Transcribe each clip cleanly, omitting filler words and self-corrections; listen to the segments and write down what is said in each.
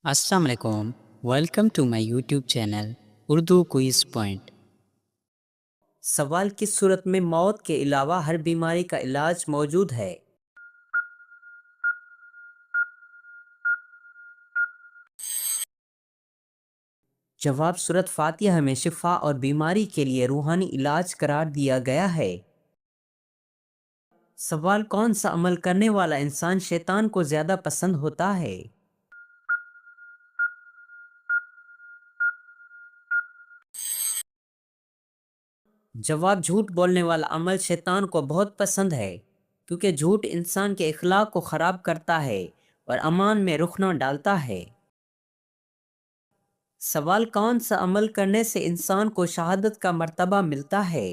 السلام علیکم، welcome to my YouTube channel Urdu quiz point. سوال کس صورت میں موت کے علاوہ ہر بیماری کا علاج موجود ہے؟ جواب سورۃ فاتحہ میں شفا اور بیماری کے لیے روحانی علاج قرار دیا گیا ہے۔ سوال کون سا عمل کرنے والا انسان شیطان کو زیادہ پسند ہوتا ہے؟ جواب جھوٹ بولنے والا عمل شیطان کو بہت پسند ہے کیونکہ جھوٹ انسان کے اخلاق کو خراب کرتا ہے اور امان میں رخنہ ڈالتا ہے۔ سوال کون سا عمل کرنے سے انسان کو شہادت کا مرتبہ ملتا ہے؟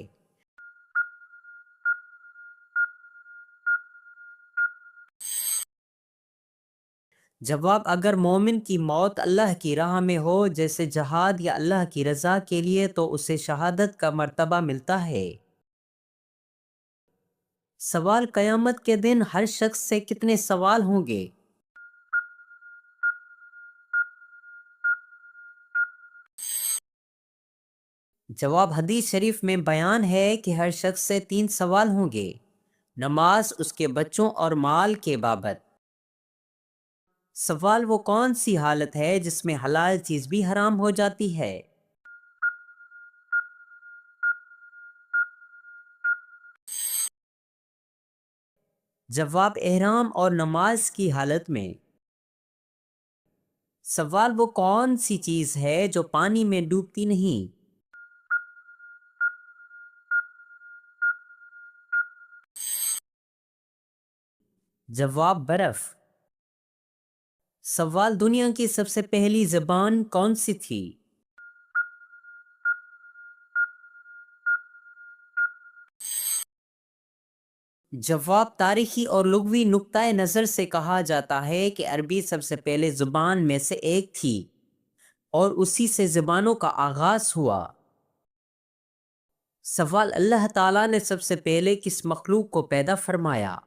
جواب اگر مومن کی موت اللہ کی راہ میں ہو جیسے جہاد یا اللہ کی رضا کے لیے تو اسے شہادت کا مرتبہ ملتا ہے۔ سوال قیامت کے دن ہر شخص سے کتنے سوال ہوں گے؟ جواب حدیث شریف میں بیان ہے کہ ہر شخص سے 3 سوال ہوں گے، نماز، اس کے بچوں اور مال کے بابت۔ سوال وہ کون سی حالت ہے جس میں حلال چیز بھی حرام ہو جاتی ہے؟ جواب احرام اور نماز کی حالت میں۔ سوال وہ کون سی چیز ہے جو پانی میں ڈوبتی نہیں؟ جواب برف۔ سوال دنیا کی سب سے پہلی زبان کون سی تھی؟ جواب تاریخی اور لغوی نقطۂ نظر سے کہا جاتا ہے کہ عربی سب سے پہلے زبان میں سے ایک تھی اور اسی سے زبانوں کا آغاز ہوا۔ سوال اللہ تعالیٰ نے سب سے پہلے کس مخلوق کو پیدا فرمایا؟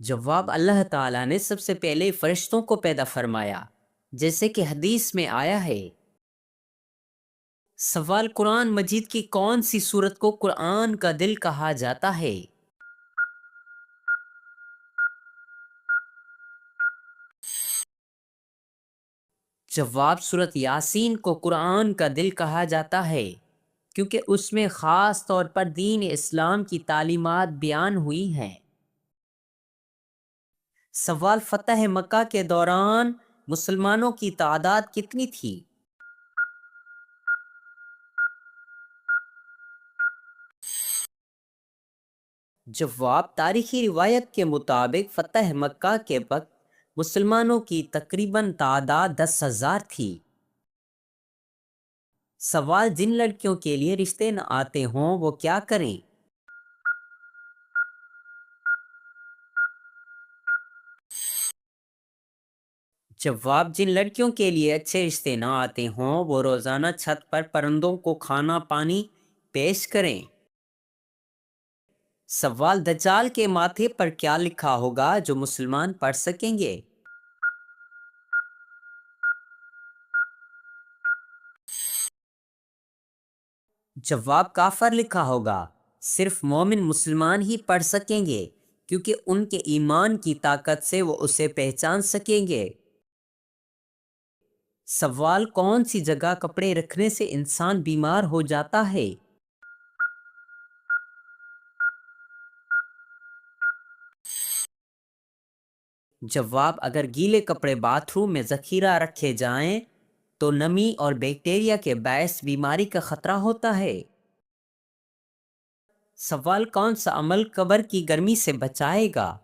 جواب اللہ تعالیٰ نے سب سے پہلے فرشتوں کو پیدا فرمایا، جیسے کہ حدیث میں آیا ہے۔ سوال قرآن مجید کی کون سی سورت کو قرآن کا دل کہا جاتا ہے؟ جواب سورت یاسین کو قرآن کا دل کہا جاتا ہے کیونکہ اس میں خاص طور پر دین اسلام کی تعلیمات بیان ہوئی ہیں۔ سوال فتح مکہ کے دوران مسلمانوں کی تعداد کتنی تھی؟ جواب تاریخی روایت کے مطابق فتح مکہ کے وقت مسلمانوں کی تقریباً تعداد 10,000 تھی۔ سوال جن لڑکیوں کے لیے رشتے نہ آتے ہوں وہ کیا کریں؟ جواب جن لڑکیوں کے لیے اچھے رشتے نہ آتے ہوں وہ روزانہ چھت پر پرندوں کو کھانا پانی پیش کریں۔ سوال دجال کے ماتھے پر کیا لکھا ہوگا جو مسلمان پڑھ سکیں گے؟ جواب کافر لکھا ہوگا۔ صرف مومن مسلمان ہی پڑھ سکیں گے کیونکہ ان کے ایمان کی طاقت سے وہ اسے پہچان سکیں گے۔ سوال کون سی جگہ کپڑے رکھنے سے انسان بیمار ہو جاتا ہے؟ جواب اگر گیلے کپڑے باتھ روم میں ذخیرہ رکھے جائیں تو نمی اور بیکٹیریا کے باعث بیماری کا خطرہ ہوتا ہے۔ سوال کون سا عمل قبر کی گرمی سے بچائے گا؟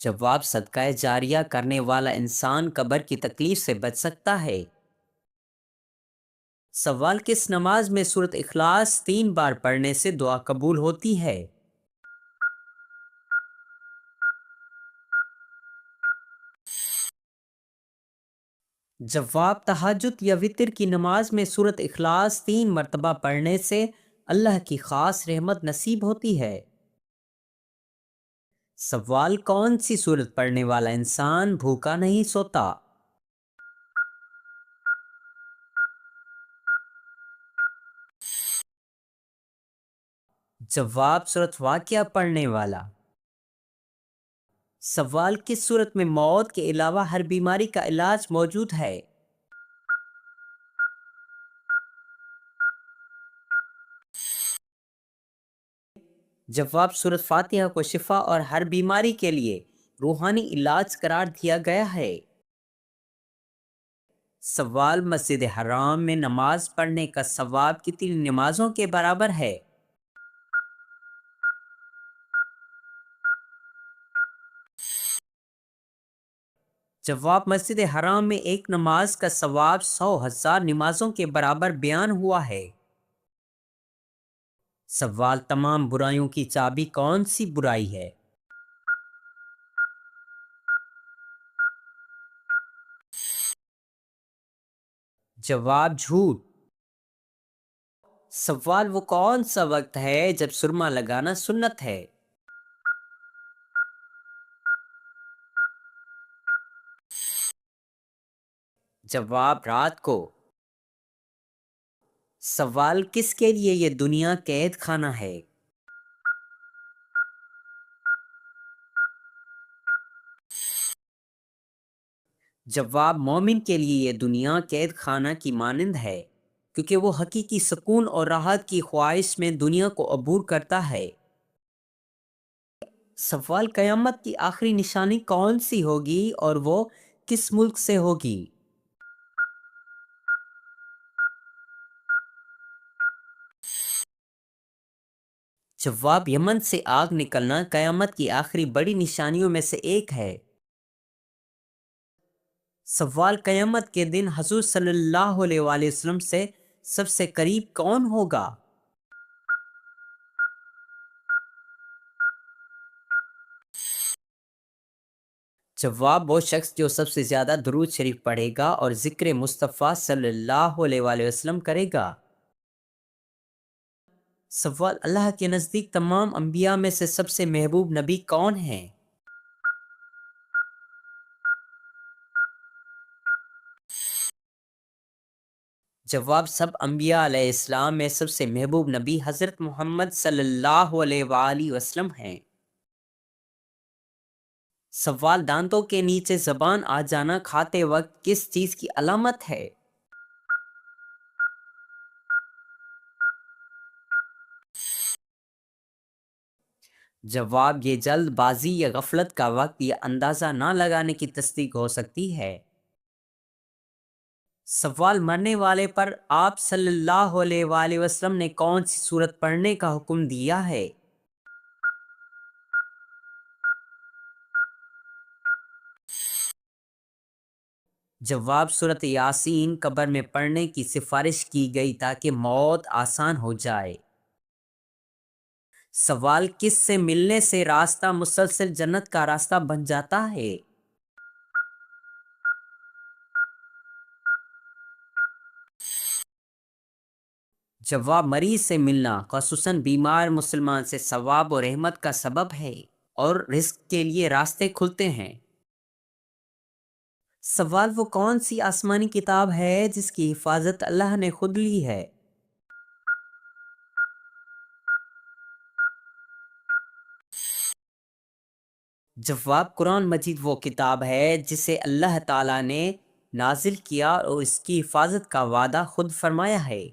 جواب صدقہ جاریہ کرنے والا انسان قبر کی تکلیف سے بچ سکتا ہے۔ سوال کس نماز میں سورۃ اخلاص 3 بار پڑھنے سے دعا قبول ہوتی ہے؟ جواب تہجد یا وطر کی نماز میں سورت اخلاص 3 مرتبہ پڑھنے سے اللہ کی خاص رحمت نصیب ہوتی ہے۔ سوال کون سی سورت پڑھنے والا انسان بھوکا نہیں سوتا؟ جواب سورت واقعہ پڑھنے والا۔ سوال کس صورت میں موت کے علاوہ ہر بیماری کا علاج موجود ہے؟ جواب سورت فاتحہ کو شفا اور ہر بیماری کے لیے روحانی علاج قرار دیا گیا ہے۔ سوال مسجد حرام میں نماز پڑھنے کا ثواب کتنی نمازوں کے برابر ہے؟ جواب مسجد حرام میں ایک نماز کا ثواب 100,000 نمازوں کے برابر بیان ہوا ہے۔ سوال تمام برائیوں کی چابی کون سی برائی ہے؟ جواب جھوٹ۔ سوال وہ کون سا وقت ہے جب سرما لگانا سنت ہے؟ جواب رات کو۔ سوال کس کے لیے یہ دنیا قید خانہ ہے؟ جواب مومن کے لیے یہ دنیا قید خانہ کی مانند ہے، کیونکہ وہ حقیقی سکون اور راحت کی خواہش میں دنیا کو عبور کرتا ہے۔ سوال قیامت کی آخری نشانی کون سی ہوگی اور وہ کس ملک سے ہوگی؟ جواب یمن سے آگ نکلنا قیامت کی آخری بڑی نشانیوں میں سے ایک ہے۔ سوال قیامت کے دن حضور صلی اللہ علیہ وآلہ وسلم سے سب سے قریب کون ہوگا؟ جواب وہ شخص جو سب سے زیادہ درود شریف پڑھے گا اور ذکر مصطفیٰ صلی اللہ علیہ وآلہ وسلم کرے گا۔ سوال اللہ کے نزدیک تمام انبیاء میں سے سب سے محبوب نبی کون ہیں؟ جواب سب انبیاء علیہ السلام میں سب سے محبوب نبی حضرت محمد صلی اللہ علیہ وآلہ وسلم ہیں۔ سوال دانتوں کے نیچے زبان آ جانا کھاتے وقت کس چیز کی علامت ہے؟ جواب یہ جلد بازی یا غفلت کا وقت یا اندازہ نہ لگانے کی تصدیق ہو سکتی ہے۔ سوال مرنے والے پر آپ صلی اللہ علیہ وآلہ وسلم نے کون سی سورت پڑھنے کا حکم دیا ہے؟ جواب سورت یاسین قبر میں پڑھنے کی سفارش کی گئی تاکہ موت آسان ہو جائے۔ سوال کس سے ملنے سے راستہ مسلسل جنت کا راستہ بن جاتا ہے؟ جواب مریض سے ملنا خصوصاً بیمار مسلمان سے ثواب و رحمت کا سبب ہے اور رزق کے لیے راستے کھلتے ہیں۔ سوال وہ کون سی آسمانی کتاب ہے جس کی حفاظت اللہ نے خود لی ہے؟ جواب قرآن مجید وہ کتاب ہے جسے اللہ تعالیٰ نے نازل کیا اور اس کی حفاظت کا وعدہ خود فرمایا ہے۔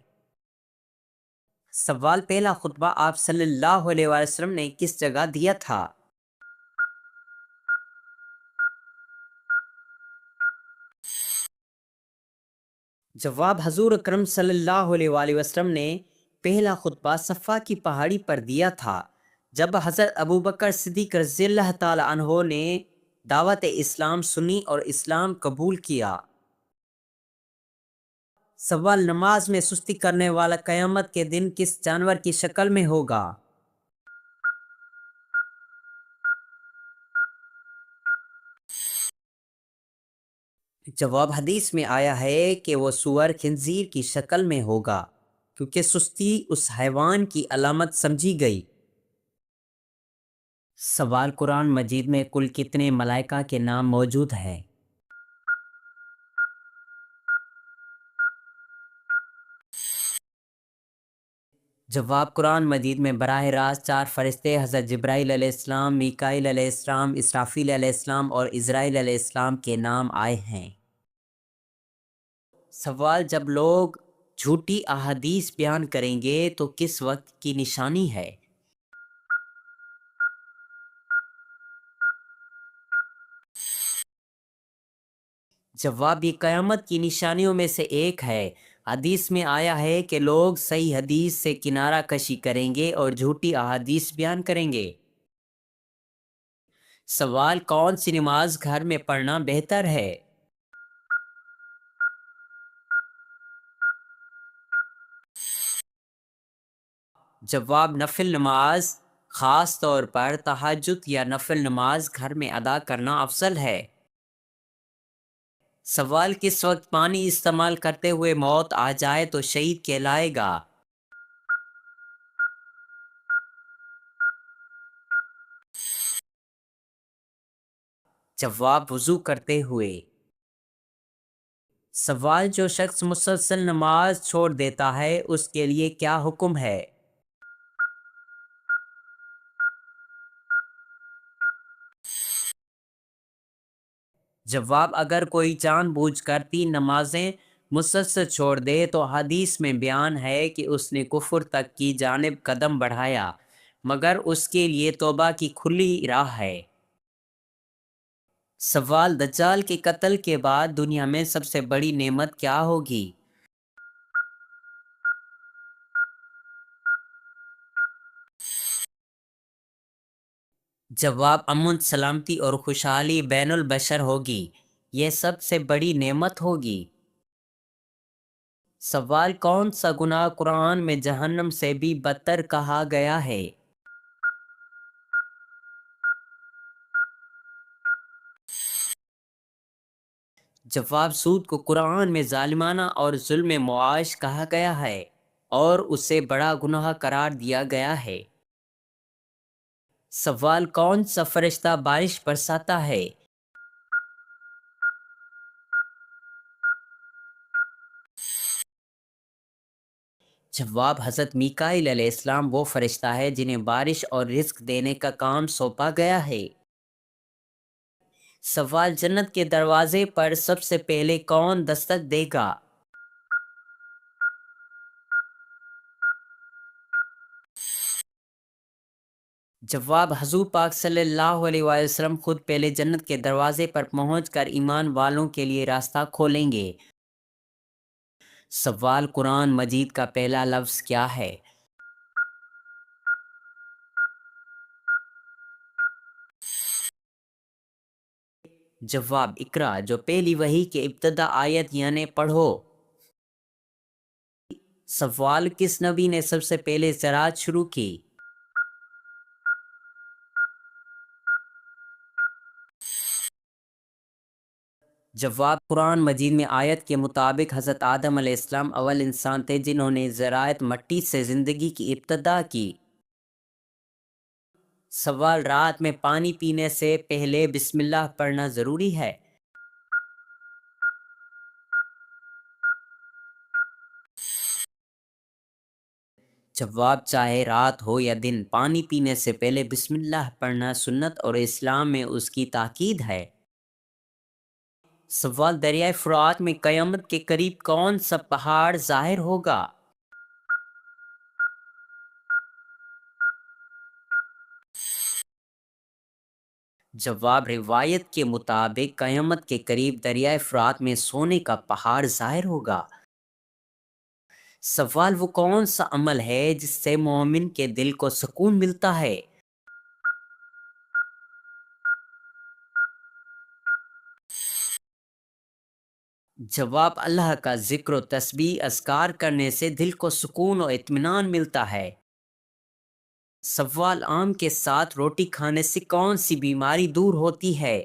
سوال پہلا خطبہ آپ صلی اللہ علیہ وآلہ وسلم نے کس جگہ دیا تھا؟ جواب حضور اکرم صلی اللہ علیہ وآلہ وسلم نے پہلا خطبہ صفا کی پہاڑی پر دیا تھا جب حضرت ابوبکر صدیق رضی اللہ تعالی عنہ نے دعوت اسلام سنی اور اسلام قبول کیا۔ سوال نماز میں سستی کرنے والا قیامت کے دن کس جانور کی شکل میں ہوگا؟ جواب حدیث میں آیا ہے کہ وہ سور خنزیر کی شکل میں ہوگا کیونکہ سستی اس حیوان کی علامت سمجھی گئی۔ سوال، قرآن مجید میں کل کتنے ملائکہ کے نام موجود ہیں؟ جواب، قرآن مجید میں براہ راست 4 فرشتے حضرت جبرائیل علیہ السلام، میکائیل علیہ السلام، اسرافیل علیہ السلام اور عزرائیل علیہ السلام کے نام آئے ہیں۔ سوال، جب لوگ جھوٹی احادیث بیان کریں گے تو کس وقت کی نشانی ہے؟ جواب، یہ قیامت کی نشانیوں میں سے ایک ہے۔ حدیث میں آیا ہے کہ لوگ صحیح حدیث سے کنارہ کشی کریں گے اور جھوٹی احادیث بیان کریں گے۔ سوال، کون سی نماز گھر میں پڑھنا بہتر ہے؟ جواب، نفل نماز، خاص طور پر تہجد یا نفل نماز گھر میں ادا کرنا افضل ہے۔ سوال، کس وقت پانی استعمال کرتے ہوئے موت آ جائے تو شہید کہلائے گا؟ جواب، وضو کرتے ہوئے۔ سوال، جو شخص مسلسل نماز چھوڑ دیتا ہے اس کے لیے کیا حکم ہے؟ جواب، اگر کوئی جان بوجھ کر 3 نمازیں مسلسل چھوڑ دے تو حدیث میں بیان ہے کہ اس نے کفر تک کی جانب قدم بڑھایا، مگر اس کے لیے توبہ کی کھلی راہ ہے۔ سوال، دجال کے قتل کے بعد دنیا میں سب سے بڑی نعمت کیا ہوگی؟ جواب، امن، سلامتی اور خوشحالی بین البشر ہوگی، یہ سب سے بڑی نعمت ہوگی۔ سوال، کون سا گناہ قرآن میں جہنم سے بھی بدتر کہا گیا ہے؟ جواب، سود کو قرآن میں ظالمانہ اور ظلم معاش کہا گیا ہے اور اسے بڑا گناہ قرار دیا گیا ہے۔ سوال، کون سا فرشتہ بارش برساتا ہے؟ جواب، حضرت میکائیل علیہ السلام وہ فرشتہ ہے جنہیں بارش اور رزق دینے کا کام سونپا گیا ہے۔ سوال، جنت کے دروازے پر سب سے پہلے کون دستک دے گا؟ جواب، حضور پاک صلی اللہ علیہ وآلہ وسلم خود پہلے جنت کے دروازے پر پہنچ کر ایمان والوں کے لیے راستہ کھولیں گے۔ سوال، قرآن مجید کا پہلا لفظ کیا ہے؟ جواب، اقرا، جو پہلی وحی کے ابتدا آیت یعنی پڑھو۔ سوال، کس نبی نے سب سے پہلے زراعت شروع کی؟ جواب، قرآن مجید میں آیت کے مطابق حضرت آدم علیہ السلام اول انسان تھے جنہوں نے زراعت مٹی سے زندگی کی ابتدا کی۔ سوال، رات میں پانی پینے سے پہلے بسم اللہ پڑھنا ضروری ہے؟ جواب، چاہے رات ہو یا دن، پانی پینے سے پہلے بسم اللہ پڑھنا سنت اور اسلام میں اس کی تاکید ہے۔ سوال، دریائے فرات میں قیامت کے قریب کون سا پہاڑ ظاہر ہوگا؟ جواب، روایت کے مطابق قیامت کے قریب دریائے فرات میں سونے کا پہاڑ ظاہر ہوگا۔ سوال، وہ کون سا عمل ہے جس سے مومن کے دل کو سکون ملتا ہے؟ جواب، اللہ کا ذکر و تسبیح اذکار کرنے سے دل کو سکون و اطمینان ملتا ہے۔ سوال، آم کے ساتھ روٹی کھانے سے کون سی بیماری دور ہوتی ہے؟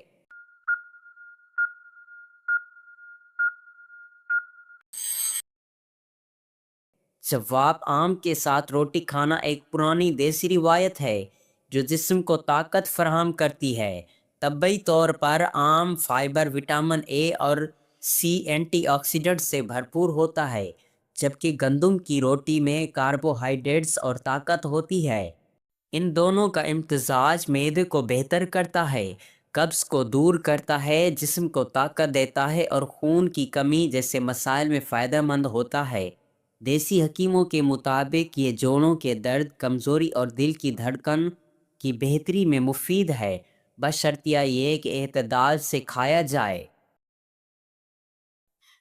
جواب آم کے ساتھ روٹی کھانا ایک پرانی دیسی روایت ہے جو جسم کو طاقت فراہم کرتی ہے۔ طبی طور پر آم فائبر، وٹامن اے اور سی، اینٹی آکسیڈنٹ سے بھرپور ہوتا ہے، جبکہ گندم کی روٹی میں کاربوہائیڈریٹس اور طاقت ہوتی ہے۔ ان دونوں کا امتزاج معدے کو بہتر کرتا ہے، قبض کو دور کرتا ہے، جسم کو طاقت دیتا ہے اور خون کی کمی جیسے مسائل میں فائدہ مند ہوتا ہے۔ دیسی حکیموں کے مطابق یہ جوڑوں کے درد، کمزوری اور دل کی دھڑکن کی بہتری میں مفید ہے، بشرطیہ یہ کہ اعتدال سے کھایا جائے۔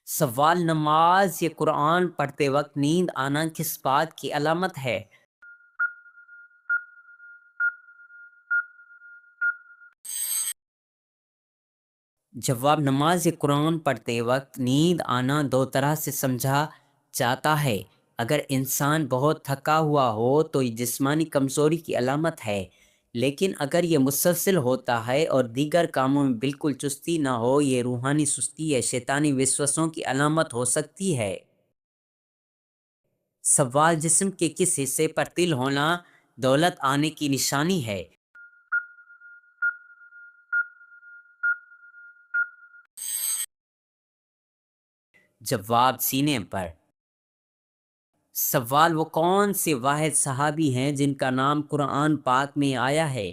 سوال: نماز یا قرآن پڑھتے وقت نیند آنا کس بات کی علامت ہے؟ جواب: نماز یا قرآن پڑھتے وقت نیند آنا دو طرح سے سمجھا جاتا ہے۔ اگر انسان بہت تھکا ہوا ہو تو یہ جسمانی کمزوری کی علامت ہے، لیکن اگر یہ مسلسل ہوتا ہے اور دیگر کاموں میں بالکل چستی نہ ہو، یہ روحانی سستی یا شیطانی وسوسوں کی علامت ہو سکتی ہے۔ سوال: جسم کے کس حصے پر تل ہونا دولت آنے کی نشانی ہے؟ جواب: سینے پر۔ سوال: وہ کون سے واحد صحابی ہیں جن کا نام قرآن پاک میں آیا ہے؟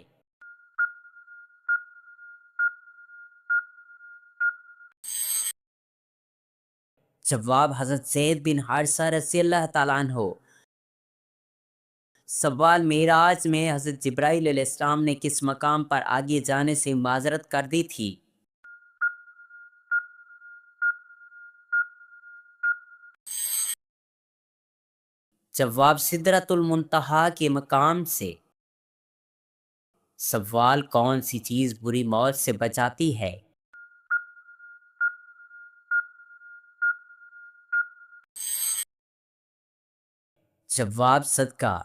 جواب: حضرت زید بن حارثہ رضی اللہ تعالیٰ عنہ۔ سوال: معراج میں حضرت جبرائیل علیہ السلام نے کس مقام پر آگے جانے سے معذرت کر دی تھی؟ جواب: سدرۃ المنتہا کے مقام سے۔ سوال: کون سی چیز بری موت سے بچاتی ہے؟ جواب: صدقہ۔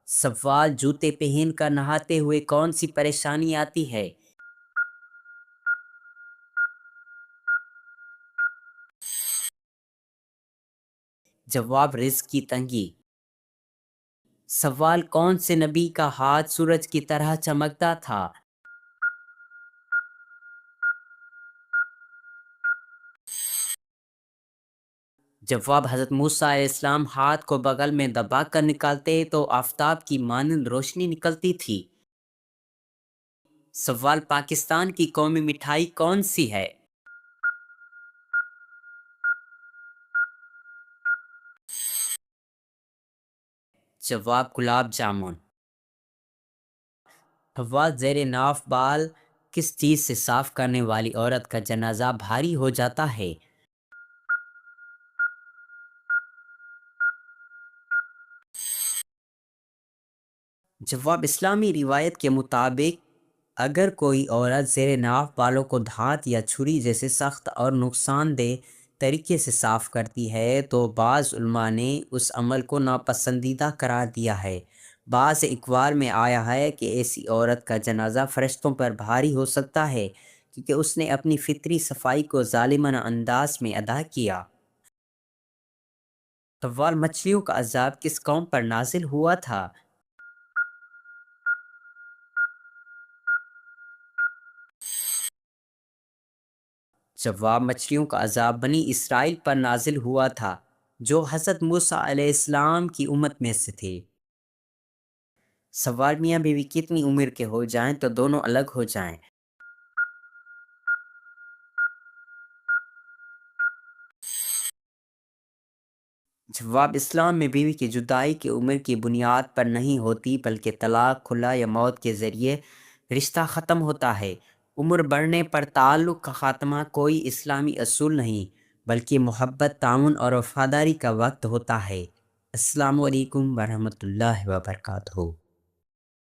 سوال: جوتے پہن کر نہاتے ہوئے کون سی پریشانی آتی ہے؟ جواب: رزق کی تنگی۔ سوال: کون سے نبی کا ہاتھ سورج کی طرح چمکتا تھا؟ جواب: حضرت موسیٰ علیہ السلام ہاتھ کو بغل میں دبا کر نکالتے تو آفتاب کی مانند روشنی نکلتی تھی۔ سوال: پاکستان کی قومی مٹھائی کون سی ہے؟ جواب: گلاب جامن۔ سوال: زیر ناف بال کس چیز سے صاف کرنے والی عورت کا جنازہ بھاری ہو جاتا ہے؟ جواب: اسلامی روایت کے مطابق اگر کوئی عورت زیر ناف بالوں کو دھات یا چھری جیسے سخت اور نقصان دہ طریقے سے صاف کرتی ہے تو بعض علماء نے اس عمل کو ناپسندیدہ قرار دیا ہے۔ بعض اقوال میں آیا ہے کہ ایسی عورت کا جنازہ فرشتوں پر بھاری ہو سکتا ہے کیونکہ اس نے اپنی فطری صفائی کو ظالمانہ انداز میں ادا کیا۔ سوال: مچھلیوں کا عذاب کس قوم پر نازل ہوا تھا؟ جواب: مچھلیوں کا عذاب بنی اسرائیل پر نازل ہوا تھا جو حضرت موسیٰ علیہ السلام کی امت میں سے تھے۔ سوال: میاں بیوی کتنی عمر کے ہو جائیں تو دونوں الگ ہو جائیں؟ جواب: اسلام میں بیوی کی جدائی کی عمر کی بنیاد پر نہیں ہوتی بلکہ طلاق، خلا یا موت کے ذریعے رشتہ ختم ہوتا ہے۔ عمر بڑھنے پر تعلق کا خاتمہ کوئی اسلامی اصول نہیں بلکہ محبت، تعاون اور وفاداری کا وقت ہوتا ہے۔ السلام علیکم ورحمۃ اللہ وبرکاتہ۔